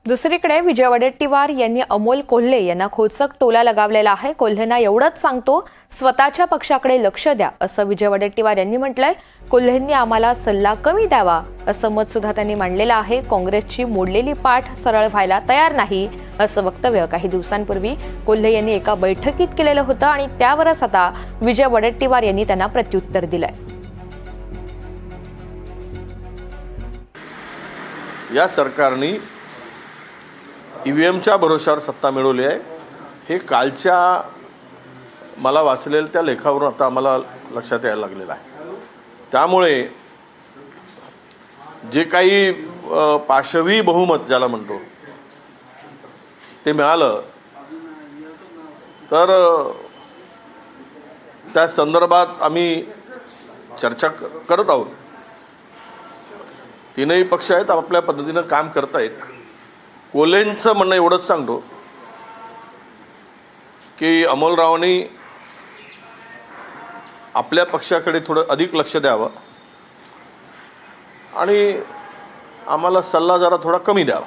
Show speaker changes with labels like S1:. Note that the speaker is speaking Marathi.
S1: दुसरीकडे विजय वडेट्टीवार यांनी अमोल कोल्हे यांना खोचक टोला लगावलेला आहे। कोल्हेंना एवढंच सांगतो, स्वतःच्या पक्षाकडे लक्ष द्या असं विजय वडेट्टीवार यांनी म्हटलंय। कोल्हेंनी आम्हाला सल्ला कमी द्यावा असं मत सुद्धा त्यांनी मांडलेलं आहे। काँग्रेसची मोडलेली पाठ सरळ व्हायला तयार नाही असं वक्तव्य काही दिवसांपूर्वी कोल्हे यांनी एका बैठकीत केलेलं होतं आणि त्यावरच आता विजय वडेट्टीवार यांनी त्यांना प्रत्युत्तर दिलंय।
S2: या सरकारने ईव्हीएमच्या भरोशावर सत्ता मिळवली आहे। हे कालच्या मला वाचलेल्या त्या लेखावरून आता आम्हाला लक्षात यायला लागलेलं आहे। त्यामुळे जे काही पाशवी बहुमत ज्याला म्हणतो ते मिळालं तर त्या संदर्भात आम्ही चर्चा करत आहोत। तीनही पक्ष आहेत, आपल्या पद्धतीनं काम करतायत। कोल्हेंचं म्हणणं एवढंच सांगतो की अमोलरावांनी आपल्या पक्षाकडे थोडं अधिक लक्ष द्यावं आणि आम्हाला सल्ला जरा थोडा कमी द्यावा।